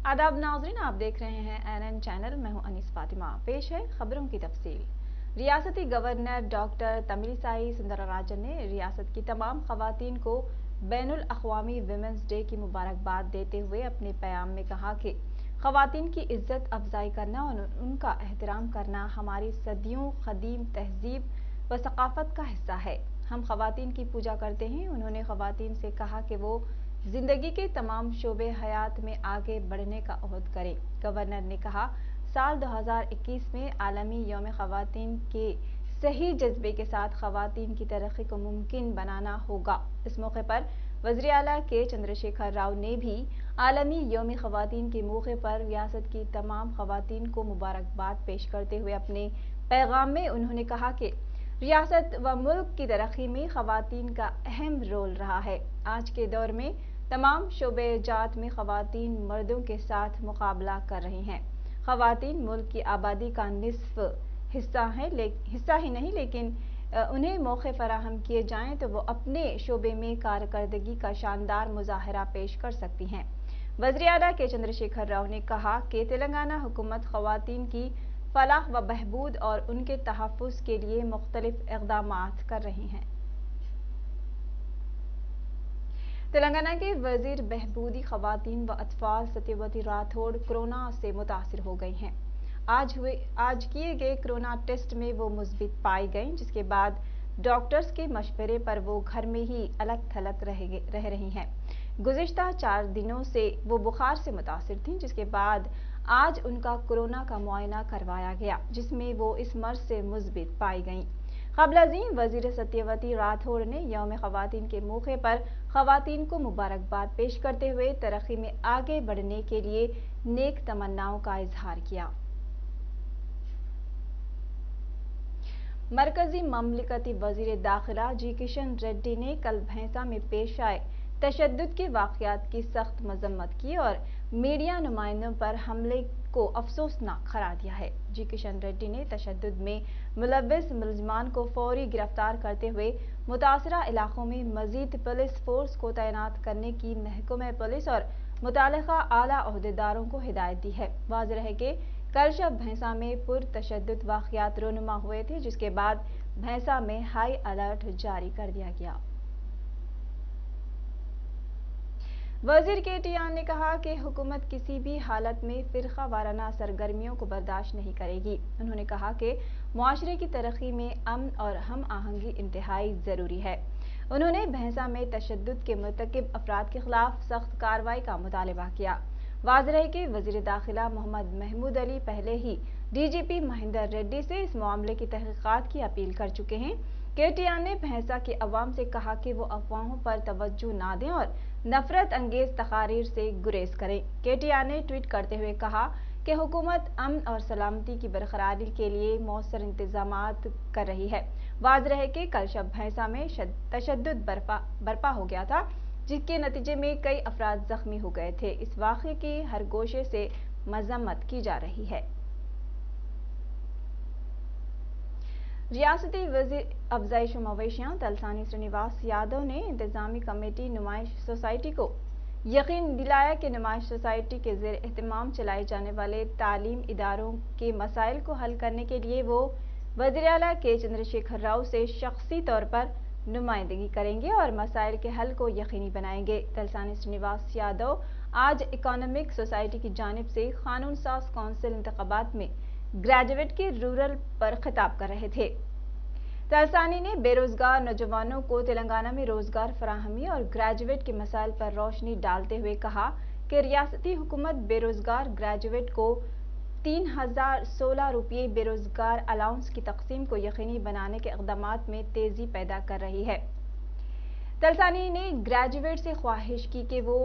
आदाब नाज़रीन, आप देख रहे हैं एनएन चैनल। मैं हूं अनीस फातिमा। पेश है खबरों की तफसील। रियासती गवर्नर डॉक्टर तमिलिसाई सुंदरराजन ने रियासत की तमाम खवातीन को बैनुल अक़वामी विमेंस डे की मुबारकबाद देते हुए अपने पैगाम में कहा कि खवातीन की इज्जत अफजाई करना और उनका एहतराम करना हमारी सदियों कदीम तहजीब व सकाफत का हिस्सा है। हम खवातीन की पूजा करते हैं। उन्होंने खवातीन से कहा कि वो जिंदगी के तमाम शोबे हयात में आगे बढ़ने का अहद करें। गवर्नर ने कहा, साल 2021 में आलमी यौम खवातीन के सही जज्बे के साथ खवातीन की तरक्की को मुमकिन बनाना होगा। इस मौके पर वज़ीर आला के चंद्रशेखर राव ने भी आलमी यौम खवातीन के मौके पर रियासत की तमाम खवातीन को मुबारकबाद पेश करते हुए अपने पैगाम में उन्होंने कहा कि रियासत व मुल्क की तरक्की में खवातीन का अहम रोल रहा है। आज के दौर में तमाम शोबे जात में खवातीन मर्दों के साथ मुकाबला कर रही हैं। खवातीन मुल्क की आबादी का निस्फ हिस्सा ही नहीं, लेकिन उन्हें मौके फराहम किए जाएं तो वो अपने शोबे में कारकर्दगी का शानदार मुजाहरा पेश कर सकती हैं। वज़ीर आला के चंद्रशेखर राव ने कहा कि तेलंगाना हुकूमत खवातीन की फलाह व बहबूद और उनके तहफ़्फ़ुज़ के लिए मुख्तलिफ इक़दामात कर रही हैं। तेलंगाना के वज़ीर बहबूदी खवातीन व अतफ़ाल सत्यवती राठौड़ कोरोना से मुतासिर हो गई हैं। आज किए गए कोरोना टेस्ट में वो मुस्बित पाई गईं, जिसके बाद डॉक्टर्स के मशवरे पर वो घर में ही अलग थलग रह रही हैं। गुज़िश्ता 4 दिनों से वो बुखार से मुतासिर थीं, जिसके बाद आज उनका कोरोना का मुआयना करवाया गया, जिसमें वो इस मर्ज से मुस्बित पाई गईं। क़ब्ल-अज़ीम वज़ीर सत्यवती राठौड़ ने यौम ख़वातीन के मौके पर ख़वातीन को मुबारकबाद पेश करते हुए तरक्की में आगे बढ़ने के लिए नेक तमन्नाओं का इजहार किया। मरकजी ममलिकती वज़ीर दाखिला जी किशन रेड्डी ने कल भैंसा में पेश आए तशद्दुद के वाक़यात की सख्त मजम्मत की और मीडिया नुमाइंदों पर हमले को अफसोसनाक करार दिया है। जी किशन रेड्डी ने तशद्दुद में मुलव्विस मुलज़मान को फौरी गिरफ्तार करते हुए मुतासरा इलाकों में मज़ीद पुलिस फोर्स को तैनात करने की महकमे पुलिस और मुताल्लिक़ा आला ओहदेदारों को हिदायत दी है। वाज़ेह है कि कल शब भैंसा में पुरतशद्दुद वाक़यात रूनुमा हुए थे, जिसके बाद भैंसा में हाई अलर्ट जारी कर दिया गया। वज़ीर KTR ने कहा कि हुकूमत किसी भी हालत में फ़िरक़ा वाराना सरगर्मियों को बर्दाश्त नहीं करेगी। उन्होंने कहा कि मुआशरे की तरक्की में अमन और हम आहंगी इंतहाई ज़रूरी है। उन्होंने भैंसा में तशद्दुद के मुर्तकिब अफराद के खिलाफ सख्त कार्रवाई का मुतालबा किया। वाज़ेह है कि वज़ीर दाखिला मोहम्मद महमूद अली पहले ही DGP महेंद्र रेड्डी से इस मामले की तहक़ीक़ात की अपील कर चुके हैं। KTR ने भैंसा के अवाम से कहा कि वो अफवाहों पर तवज्जो ना दें और नफरत अंगेज तकारीर से गुरेज करें। KTR ने ट्वीट करते हुए कहा कि हुकूमत अमन और सलामती की बरकरारी के लिए मौसर इंतजामात कर रही है। वाज़ेह है कि कल शब भैंसा में तशद्दुद बरपा हो गया था, जिसके नतीजे में कई अफराद जख्मी हो गए थे। इस वाक़े की हर गोशे से मजम्मत की जा रही है। रियासती वज़ीर अफजाइश मवेशियाँ तलसानी श्रीनिवास यादव ने इंतजामी कमेटी नुमाइश सोसाइटी को यकीन दिलाया कि नुमाइश सोसाइटी के ज़ेर एहतमाम चलाए जाने वाले तालीम इदारों के मसाइल को हल करने के लिए वो वज़ीर आला के चंद्रशेखर राव से शख्सी तौर पर नुमाइंदगी करेंगे और मसाइल के हल को यकीनी बनाएंगे। तलसानी श्रीनिवास यादव आज इकोनॉमिक सोसाइटी की जानिब से कानून साज कौंसिल इंतखाबात में ग्रेजुएट के रूरल पर खिताब कर रहे थे। तलसानी ने बेरोजगार नौजवानों को तेलंगाना में रोजगार फराहमी और ग्रेजुएट के मसाइल पर रोशनी डालते हुए कहा कि रियासती हुकूमत बेरोजगार ग्रेजुएट को 3016 रुपये बेरोजगार अलाउंस की तकसीम को यकीनी बनाने के इक़दामात में तेजी पैदा कर रही है। तलसानी ने ग्रेजुएट से ख्वाहिश की कि वो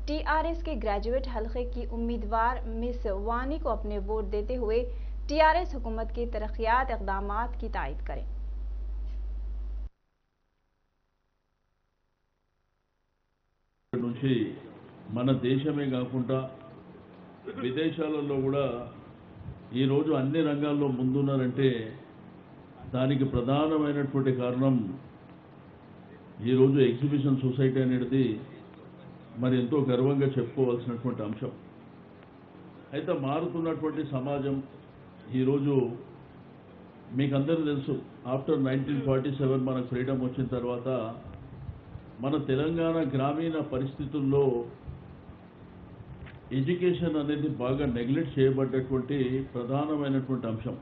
TRS के ग्रेजुएट हल्के की उम्मीदवार मिस वानी को अपने वोट देते हुए TRS हुकूमत के तरक्यात इक़दामात की तायद करें। నుంచి మన దేశమే కాకుండా విదేశాలలో కూడా ఈ రోజు అన్ని రంగాల్లో ముందున్నారంటే దానికి ప్రధానమైనటువంటి కారణం ఈ రోజు ఎగ్జిబిషన్ సొసైటీ అనేది మరి ఎంతో గర్వంగా చెప్పుకోవాల్సినటువంటి అంశం. అయితే మారుతున్నటువంటి సమాజం ఈరోజు మీకు అందరూ తెలుసు, ఆఫ్టర్ 1947 మనకు ఫ్రీడమ్ వచ్చిన తర్వాత మన తెలంగాణ గ్రామీణ పరిస్థితుల్లో ఎడ్యుకేషన్ అనేది బాగా నెగ్లెక్ట్ చేయబడ్డటువంటి ప్రధానమైనటువంటి అంశం.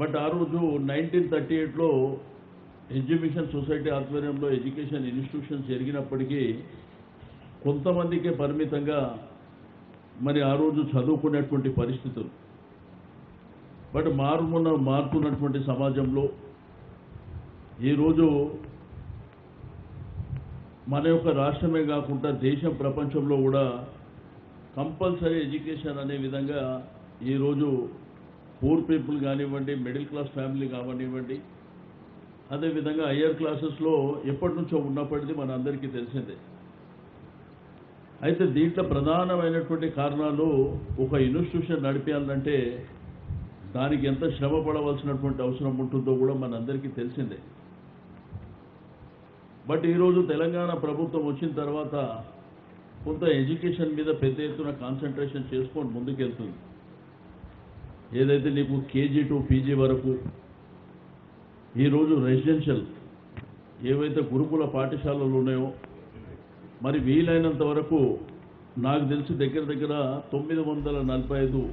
బట్ ఆ రోజు 1938లో ఎడ్యుకేషన్ సొసైటీ ఆధ్వర్యంలో ఎడ్యుకేషన్ ఇన్స్టిట్యూషన్స్ జరిగినప్పటికీ కొంతమందికే పరిమితంగా మరి ఆ రోజు చదువుకునేటువంటి పరిస్థితులు. బట్ మారుతున్నటువంటి సమాజంలో ఈరోజు మన యొక్క రాష్ట్రమే కాకుండా దేశం ప్రపంచంలో కూడా కంపల్సరీ ఎడ్యుకేషన్ అనే విధంగా ఈరోజు పూర్ పీపుల్ కానివ్వండి, మిడిల్ క్లాస్ ఫ్యామిలీ కానివ్వండి, అదేవిధంగా హయ్యర్ క్లాసెస్లో ఎప్పటి నుంచో ఉన్నప్పటికీ మన అందరికీ తెలిసిందే. అయితే దీంట్లో ప్రధానమైనటువంటి కారణాలు, ఒక ఇన్స్టిట్యూషన్ నడిపేయాలంటే దానికి ఎంత శ్రమ పడవలసినటువంటి అవసరం ఉంటుందో కూడా మనందరికీ తెలిసిందే. బట్ ఈరోజు తెలంగాణ ప్రభుత్వం వచ్చిన తర్వాత కొంత ఎడ్యుకేషన్ మీద పెద్ద ఎత్తున కాన్సన్ట్రేషన్ చేసుకొని ముందుకెళ్తుంది. ఏదైతే నీకు కేజీ టు పీజీ వరకు ఈరోజు రెసిడెన్షియల్ ఏవైతే గురుకుల పాఠశాలలు ఉన్నాయో, మరి వీలైనంత వరకు నాకు తెలిసి దగ్గర 945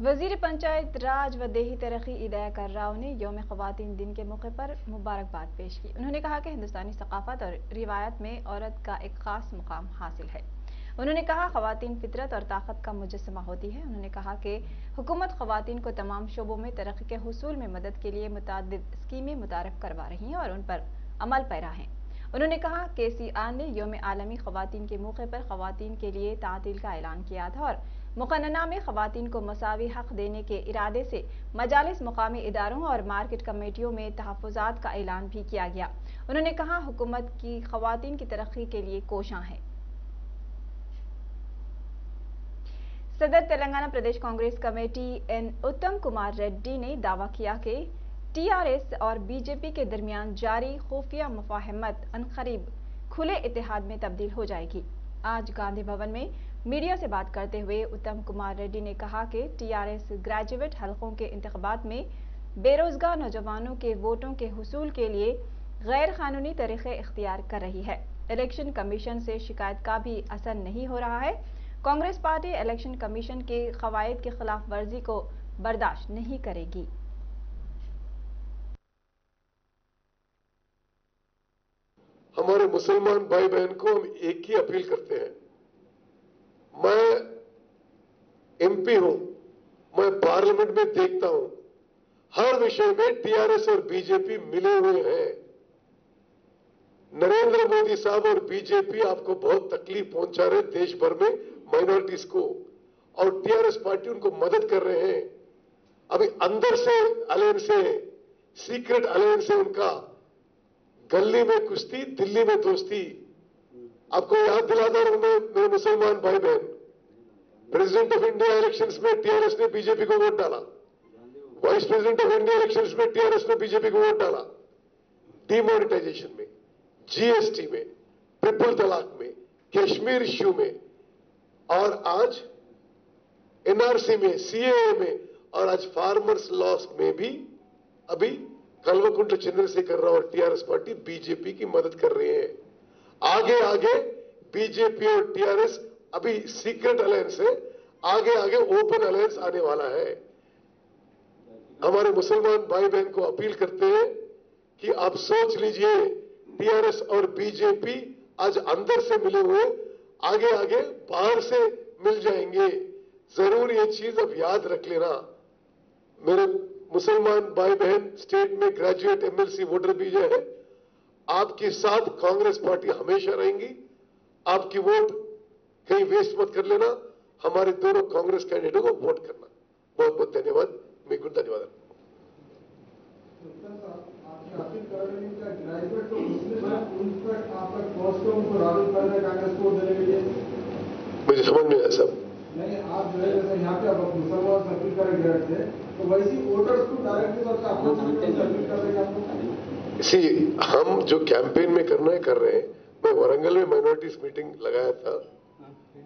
वजीर पंचायत राज व देही तरक्की इदया कर राव ने यौम ख़वातीन दिन के मौके पर मुबारकबाद पेश की। उन्होंने कहा कि हिंदुस्तानी सकाफत और रिवायत में औरत का एक ख़ास मुकाम हासिल है। उन्होंने कहा ख़वातीन फितरत और ताकत का मुजस्समा होती है। उन्होंने कहा कि हुकूमत ख़वातीन को तमाम शोबों में तरक्की के हुसूल में मदद के लिए मुतअद्दिद स्कीमें मुतारफ़ करवा रही हैं और उन पर अमल पैरा हैं। उन्होंने कहा KCR ने यौम आलमी ख़वातीन के मौके पर ख़वातीन के लिए तातील का ऐलान किया था और मुक़न्नना में ख़वातीन को मसावी हक़ देने के इरादे से मजालिस मुकामी इदारों और मार्केट कमेटियों में तहफ़्फ़ुज़ात का ऐलान भी किया गया। उन्होंने कहा हुकूमत की ख़वातीन की तरक्की के लिए कोशां है। सदर तेलंगाना प्रदेश कांग्रेस कमेटी एन उत्तम कुमार रेड्डी ने दावा किया कि TRS और BJP के दरमियान जारी खुफिया मुफाहमत अनकरीब खुले इत्तेहाद में तब्दील हो जाएगी। आज गांधी भवन में मीडिया से बात करते हुए उत्तम कुमार रेड्डी ने कहा कि TRS ग्रेजुएट हलकों के इंतखाबात में बेरोजगार नौजवानों के वोटों के हुसूल के लिए गैर कानूनी तरीके इख्तियार कर रही है। इलेक्शन कमीशन से शिकायत का भी असर नहीं हो रहा है। कांग्रेस पार्टी इलेक्शन कमीशन के कवायद की खिलाफ वर्जी को बर्दाश्त नहीं करेगी। हमारे मुसलमान भाई बहन को हम एक ही अपील करते हैं। मैं MP हूं, मैं पार्लियामेंट में देखता हूं, हर विषय में TRS और BJP मिले हुए हैं। नरेंद्र मोदी साहब और BJP आपको बहुत तकलीफ पहुंचा रहे देश भर में माइनॉरिटीज को, और TRS पार्टी उनको मदद कर रहे हैं। अभी अंदर से अलायंस है, सीक्रेट अलायंस है उनका, गली में कुश्ती दिल्ली में दोस्ती। आपको याद दिलाता हूं मैं, मेरे मुसलमान भाई बहन, प्रेसिडेंट ऑफ इंडिया इलेक्शंस में TRS ने BJP को वोट डाला, vice president of India elections में TRS ने BJP को वोट डाला, डिमोनेटाइजेशन में, GST में, ट्रिपल तलाक में, कश्मीर इश्यू में, और आज NRC में, CAA में, और आज फार्मर्स लॉस में भी अभी कल्वकुंट्ल चंद्रशेखर राव और TRS पार्टी BJP की मदद कर रही है। आगे आगे BJP और TRS अभी सीक्रेट अलायंस है, आगे आगे ओपन अलायंस आने वाला है। हमारे मुसलमान भाई बहन को अपील करते हैं कि आप सोच लीजिए, TRS और BJP आज अंदर से मिले हुए, आगे आगे बाहर से मिल जाएंगे। जरूर ये चीज अब याद रख लेना। मेरे मुसलमान भाई बहन स्टेट में ग्रेजुएट MLC वोटर भी जो है, आपके साथ कांग्रेस पार्टी हमेशा रहेंगी। आपकी वोट कहीं वेस्ट मत कर लेना। हमारे दोनों कांग्रेस कैंडिडेटों को वोट करना। बहुत बहुत धन्यवाद। मैं गुड धन्यवाद। मुझे समझ में आया सब नहीं, आप जो है जैसे यहाँ पे आप मुसलमान सर्किट कर गए थे, तो वैसी वोटर्स को डायरेक्टली सर्किट कर देगा। इसी हम जो कैंपेन में करना है कर रहे हैं। मैं वरंगल में माइनॉरिटीज मीटिंग लगाया था,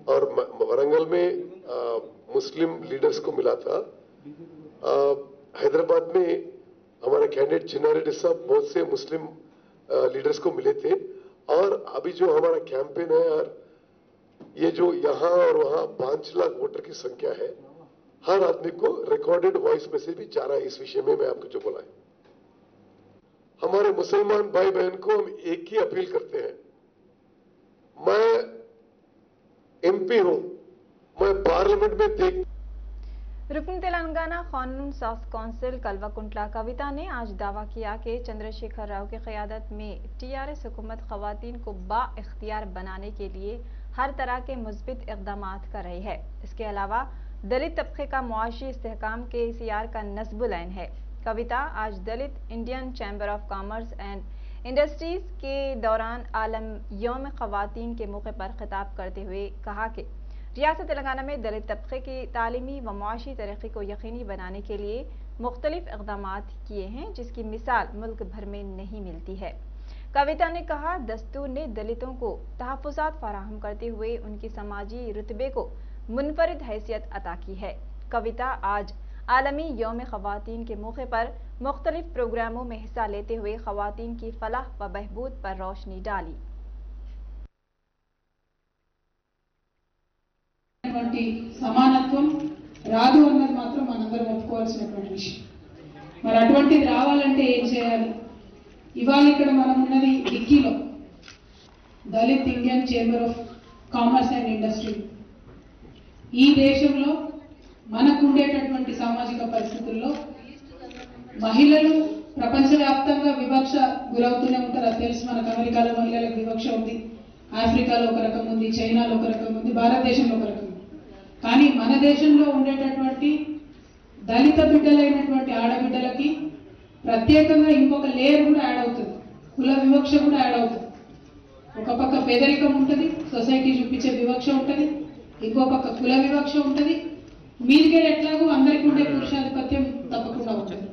और वरंगल में मुस्लिम लीडर्स को मिला था। हैदराबाद में हमारे कैंडिडेट चिन्नारेड्डी साहब बहुत से मुस्लिम लीडर्स को मिले थे। और अभी जो हमारा कैंपेन है और ये जो यहाँ और वहाँ 5 लाख वोटर की संख्या है, हर आदमी को रिकॉर्डेड वॉइस में से भी जा रहा है। इस विषय में मैं आपको जो बोला है, हमारे मुसलमान भाई बहन को हम एक ही अपील करते हैं। मैं एमपी हूं, मैं पार्लियामेंट में देख रुकन तेलंगाना कानून साज कौंसिल कल्वाकुंटला कविता ने आज दावा किया कि चंद्रशेखर राव की क़यादत में टीआरएस हुकूमत ख़वातीन को बाइख्तियार बनाने के लिए हर तरह के मुस्बित इक़दाम कर रही है। इसके अलावा दलित तबके का मुआशी इस्तेहकाम KCR का नस्बुल-ऐन है। कविता आज Dalit Indian chamber of commerce and industries के दौरान आलम यौम ख़वातीन के मौके पर खिताब करते हुए कहा कि रियासत तेलंगाना में दलित तबके की तालीमी व मुआशी तरक्की को यकीनी बनाने के लिए मुख्तलिफ इक़दाम किए हैं, जिसकी मिसाल मुल्क भर में नहीं मिलती है। कविता ने कहा, दस्तूर ने दलितों को तहफ़्फ़ुज़ात फराहम करते हुए उनकी समाजी रुतबे को मुनफरिद हैसियत अता की है। कविता आज आलमी यौम ख़वातीन के मौके पर मुख्तलिफ प्रोग्रामों में हिस्सा लेते हुए ख़वातीन की फलाह व बहबूद पर रोशनी डाली। సమానత్వం రాదు అన్నది మాత్రం మనందరం ఒప్పుకోవాల్సినటువంటి విషయం. మరి అటువంటిది రావాలంటే ఏం చేయాలి? ఇవాళ ఇక్కడ మనం ఉన్నది డిక్కీలో Dalit Indian chamber of commerce and industry. ఈ దేశంలో మనకు ఉండేటటువంటి సామాజిక పరిస్థితుల్లో మహిళలు ప్రపంచవ్యాప్తంగా వివక్ష గురవుతూనే ఉంటారు. అది తెలుసు మనకు. అమెరికాలో మహిళలకు వివక్ష ఉంది, ఆఫ్రికాలో ఒక రకం ఉంది, చైనాలో ఒక రకం ఉంది, భారతదేశంలో ఒక రకం ఉంది. కానీ మన దేశంలో ఉండేటటువంటి దళిత బిడ్డలైనటువంటి ఆడబిడ్డలకి ప్రత్యేకంగా ఇంకొక లేయర్ కూడా యాడ్ అవుతుంది. కుల వివక్ష కూడా యాడ్ అవుతుంది. ఒక పక్క పేదరికం ఉంటుంది, సొసైటీ చూపించే వివక్ష ఉంటుంది, ఇంకో పక్క కుల వివక్ష ఉంటుంది, మీదికే ఎట్లాగో అందరికీ ఉండే పురుషాధిపత్యం తప్పకుండా ఉంటుంది.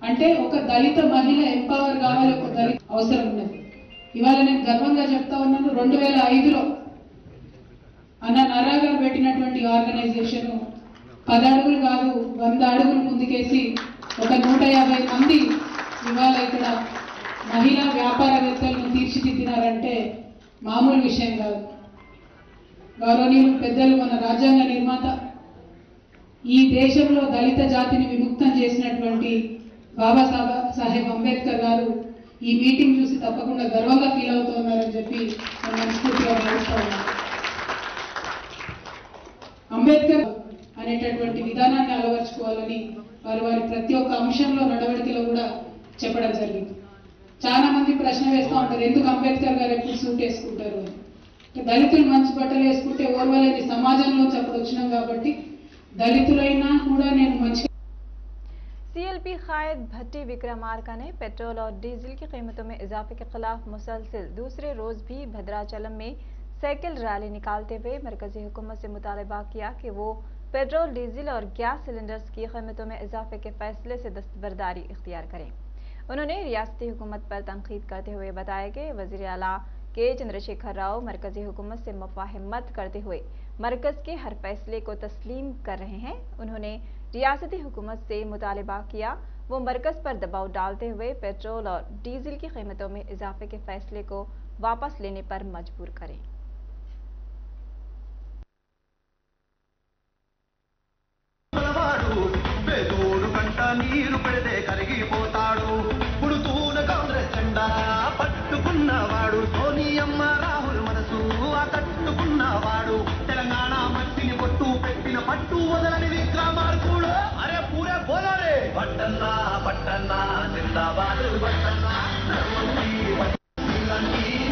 అంటే ఒక దళిత మహిళ ఎంపవర్ కావాలి, ఒక దళిత అవసరం ఉన్నది. ఇవాళ నేను గర్వంగా చెప్తా ఉన్నాను, 2005లో అన్న నరాగా పెట్టినటువంటి ఆర్గనైజేషన్ 10 అడుగులు కాదు 100 అడుగులు ముందుకేసి ఒక 150 మంది ఇవాళ ఇక్కడ మహిళా వ్యాపారవేత్తలను తీర్చిదిద్దినారంటే మామూలు విషయం కాదు. గౌరవనీయులు పెద్దలు, మన రాజ్యాంగ నిర్మాత, ఈ దేశంలో దళిత జాతిని విముక్తం చేసినటువంటి బాబాసాహెబ్ అంబేద్కర్ గారు ఈ మీటింగ్ చూసి తప్పకుండా గర్వంగా ఫీల్ అవుతున్నారని చెప్పి నేను మనస్ఫూర్తిగా భావిస్తా ఉన్నాను. అంబేద్కర్ అనేటటువంటి విధానాన్ని అలవర్చుకోవాలని వారి ప్రతి ఒక్క అంశంలో నడవడికలో కూడా చెప్పడం జరిగింది. చాలా మంది ప్రశ్న వేస్తూ ఉంటారు, ఎందుకు అంబేద్కర్ గారు ఎప్పుడు సూట్ వేసుకుంటారు అని. దళితులు మంచి బట్టలు వేసుకుంటే ఓర్వలేని సమాజంలోంచి అప్పుడు వచ్చినాం కాబట్టి దళితులైనా కూడా నేను మంచి CLP कायद भट्टी विक्रमार्का ने पेट्रोल और डीजल की कीमतों में इजाफे के खिलाफ मुसलसिल दूसरे रोज भी भद्राचलम में साइकिल रैली निकालते हुए मरकजी हुकूमत से मुतालबा किया कि वो पेट्रोल, डीजल और गैस सिलेंडर्स की कीमतों में इजाफे के फैसले से दस्तबरदारी इख्तियार करें। उन्होंने रियासती हुकूमत पर तनकीद करते हुए बताया कि वज़ीर आला के चंद्रशेखर राव मरकजी हुकूमत से मुफाहमत करते हुए मरकज के हर फैसले को तस्लीम कर रहे हैं। उन्होंने रियासती हुकूमत से मुतालबा किया वो मरकज पर दबाव डालते हुए पेट्रोल और डीजल की कीमतों में इजाफे के फैसले को वापस लेने पर मजबूर करें। పట్టన్నా పట్టన్నా జిందాబాద్ పట్టన్నా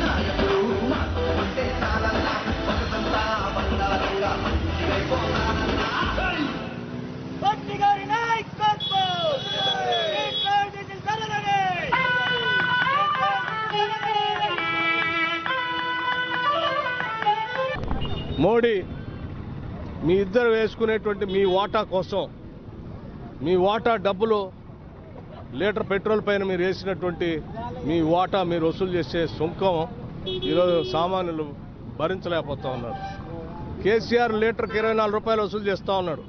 నాయకుడు మాతో ఉంటే చాలన్నా పక్కదంతా బంగారంగా మంచిగైపోతానన్నా పట్టి గారి నాయకత్వం మోడీ మీ ఇద్దరు వేసుకునేటువంటి మీ వాటా కోసం, మీ వాటా డబ్బులు లీటర్ పెట్రోల్ పైన మీరు వేసినటువంటి మీ వాటా మీరు వసూలు చేసే సుంకం ఈరోజు సామాన్యులు భరించలేకపోతూ ఉన్నారు. కేసీఆర్ లీటర్కి 24 రూపాయలు వసూలు చేస్తూ ఉన్నాడు.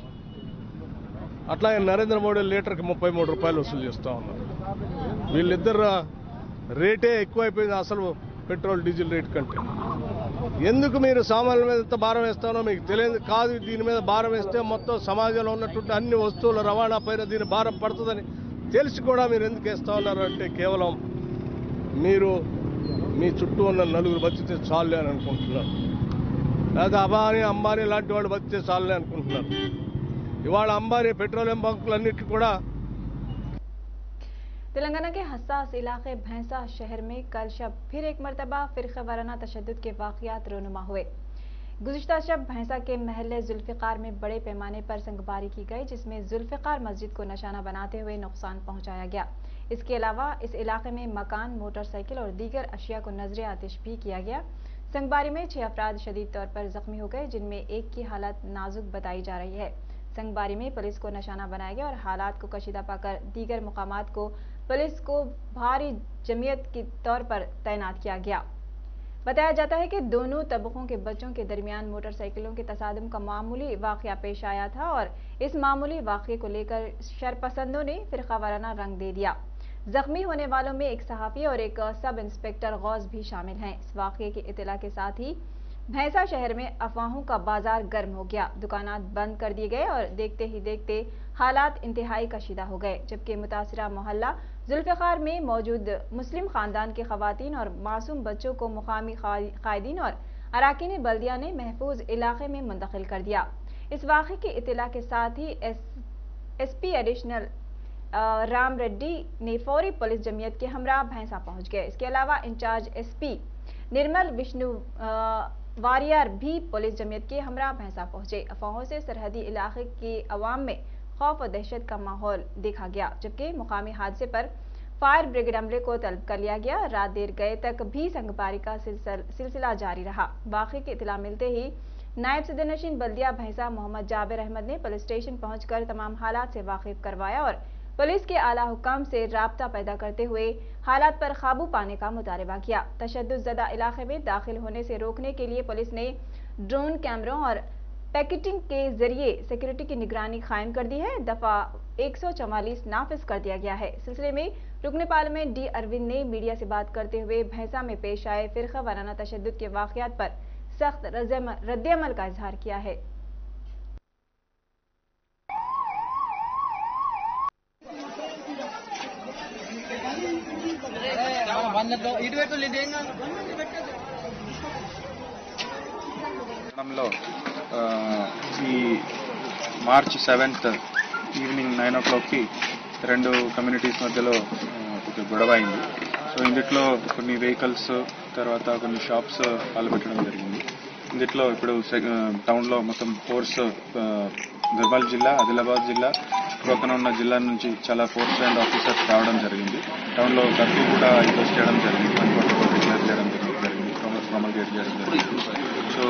అట్లాగే నరేంద్ర మోడీ లీటర్కి 33 రూపాయలు వసూలు చేస్తూ ఉన్నారు. వీళ్ళిద్దరు రేటే ఎక్కువైపోయింది అసలు పెట్రోల్ డీజిల్ రేట్ కంటే. ఎందుకు మీరు సామాన్యుల మీద ఎంత భారం వేస్తానో మీకు తెలియదు కాదు. దీని మీద భారం వేస్తే మొత్తం సమాజంలో ఉన్నటువంటి అన్ని వస్తువుల రవాణా పైన దీని భారం పడుతుందని తెలిసి కూడా మీరు ఎందుకు వేస్తూ ఉన్నారు అంటే కేవలం మీరు మీ చుట్టూ ఉన్న నలుగురు బతికితే చాలులే అని అనుకుంటున్నారు. లేదా అబానీ అంబానీ లాంటి వాళ్ళు బతికితే చాలులే అనుకుంటున్నారు. ఇవాళ అంబానీ పెట్రోలియం బంకులన్నిటి కూడా तेलंगाना के हसास इलाके भैंसा शहर में कल शब फिर एक मरतबा फिरका वाराना तशद्दुद के वाक़यात रोनुमा हुए। गुज़िश्ता शब भैंसा के महल्ले जुल्फ़िकार में बड़े पैमाने पर संगबारी की गई, जिसमें जुल्फ़िकार मस्जिद को निशाना बनाते हुए नुकसान पहुंचाया गया। इसके अलावा इस इलाके में मकान, मोटरसाइकिल और दीगर अशिया को नजर आतिश भी किया गया। संगबारी में 6 अफराद शदीद तौर पर जख्मी हो गए, जिनमें एक की हालत नाजुक बताई जा रही है। संगबारी में पुलिस को निशाना बनाया गया और हालात को कशीदा पाकर दीगर मुकामात को पुलिस को भारी जमीयत के तौर पर तैनात किया गया। बताया जाता है कि दोनों तबकों के बच्चों के दरमियान मोटरसाइकिलों के तसादुम का मामूली वाक़या पेश आया था और इस मामूली वाक़े को लेकर शरपसंदों ने फिरकावाराना रंग दे दिया। जख्मी होने वालों में एक सहाफ़ी और एक सब इंस्पेक्टर गौस भी शामिल हैं। इस वाक़े की इत्तला के साथ ही भैंसा शहर में अफवाहों का बाजार गर्म हो गया। दुकानात बंद कर दिए गए और देखते ही देखते हालात इंतहाई कशीदा हो गए, जबकि मुतासिरा मोहल्ला जुल्फ़िकार में मौजूद मुस्लिम खानदान के खवातीन और मासूम बच्चों को मुकामी कायदीन और अराकीन बल्दिया ने महफूज इलाके में मुंतकिल कर दिया। इस वाक़े की इत्तला के साथ ही SP एडिशनल राम रेड्डी ने फौरी पुलिस जमीयत के हमरा भैंसा पहुंच गए। इसके अलावा इंचार्ज SP निर्मल विष्णु वारियर भी पुलिस जमीयत के हमरा भैंसा पहुंचे। अफवाहों से सरहदी इलाके के अवाम में खौफ और दहशत का माहौल देखा गया, जबकि मुकामी हादसे पर फायर ब्रिगेड अमले को तलब कर लिया गया। रात देर गए तक भी संगबारी का सिलसिला जारी रहा। वाक़े की इत्तला मिलते ही नायब सदर नशीन बल्दिया भैंसा मोहम्मद जाबिर अहमद ने पुलिस स्टेशन पहुंचकर तमाम हालात से वाकिफ करवाया और पुलिस के आला हुकाम से राब्ता पैदा करते हुए हालात पर काबू पाने का मुतालबा किया। तशद्दुद ज़दा इलाके में दाखिल होने से रोकने के लिए पुलिस ने ड्रोन कैमरों और पैकेटिंग के जरिए सिक्योरिटी की निगरानी कायम कर दी है। दफा 144 नाफिज कर दिया गया है। सिलसिले में रुकन पार्लियामेंट D अरविंद ने मीडिया से बात करते हुए भैंसा में पेश आए फिरका वाराना तशद्दुद के वाक़यात पर सख्त रद्दअमल का इजहार किया है। ఈ మార్చ్ 7th ఈవినింగ్ 9 o'clockకి 2 కమ్యూనిటీస్ మధ్యలో ఒక గొడవ అయింది. సో ఇందులో కొన్ని వెహికల్స్ తర్వాత కొన్ని షాప్స్ పాల్గొట్టడం జరిగింది. ఇందులో ఇప్పుడు టౌన్లో మొత్తం ఫోర్స్ గర్వాల్ జిల్లా, ఆదిలాబాద్ జిల్లా, పక్కన ఉన్న జిల్లా నుంచి చాలా ఫోర్స్ అండ్ ఆఫీసర్స్ రావడం జరిగింది. టౌన్లో కర్ఫ్యూ కూడా ఇంపోజ్ చేయడం జరిగింది, డిక్లేర్ చేయడం జరిగింది, ప్రొమల్గేట్ చేయడం జరిగింది. సో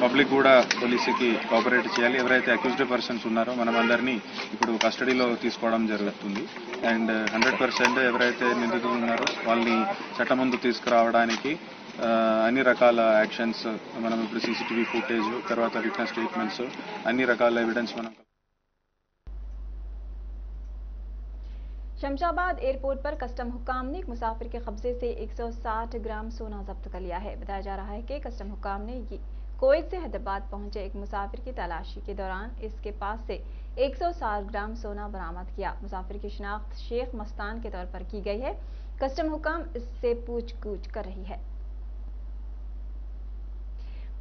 పబ్లిక్ కూడా పోలీసుకి కోఆపరేట్ చేయాలి. ఎవరైతే అక్యూజ్డ్ పర్సన్స్ ఉన్నారో మనం అందరినీ ఇప్పుడు కస్టడీలో తీసుకోవడం జరుగుతుంది. అండ్ 100% ఎవరైతే నిందితులు ఉన్నారో వాళ్ళని చట్టం ముందు తీసుకురావడానికి అన్ని రకాల యాక్షన్స్ మనం ఇప్పుడు CCTV ఫుటేజ్ తర్వాత విట్నెస్ స్టేట్మెంట్స్ అన్ని రకాల ఎవిడెన్స్ మనం शमशाबाद एयरपोर्ट पर कस्टम हुकाम ने एक मुसाफिर के कब्जे से 160 ग्राम सोना जब्त कर लिया है। बताया जा रहा है कि कस्टम हुकाम ने कोयत से हैदराबाद पहुंचे एक मुसाफिर की तलाशी के दौरान इसके पास से 160 ग्राम सोना बरामद किया। मुसाफिर की शिनाख्त शेख मस्तान के तौर पर की गई है। कस्टम हुकाम इससे पूछगछ कर रही है।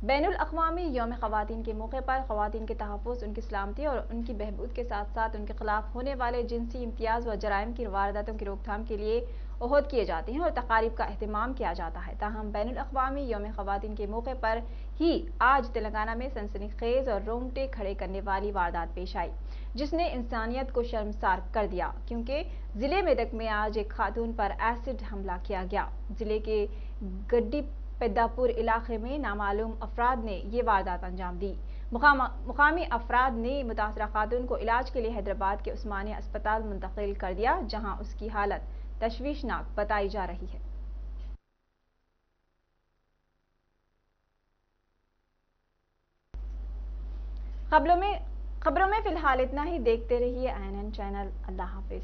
बैनुल अक़वामी यौम ख़वातीन के मौके पर ख़वातीन के तहफ़्फ़ुज़, उनकी सलामती और उनकी बहबूद के साथ साथ उनके खिलाफ होने वाले जिनसी इम्तियाज़ व जराइम की वारदातों की रोकथाम के लिए ओहद किए जाते हैं और तकारीब का अहतमाम किया जाता है। ताहम बैनुल अक़वामी यौम ख़वातीन के मौके पर ही आज तेलंगाना में सनसनीखेज़ और रोंगटे खड़े करने वाली वारदात पेश आई, जिसने इंसानियत को शर्मसार कर दिया, क्योंकि ज़िले मेदक में आज एक खातून पर एसिड हमला किया गया। ज़िले के गड्डी पेद्दापुर इलाके में नामालूम अफराद ने ये वारदात अंजाम दी। मुकामी अफराद ने मुतासरा खातून को इलाज के लिए हैदराबाद के उस्मानिया अस्पताल मुंतकिल कर दिया, जहां उसकी हालत तशवीशनाक बताई जा रही है। खबरों में फिलहाल इतना ही। देखते रहिए INN चैनल। अल्लाह हाफिज।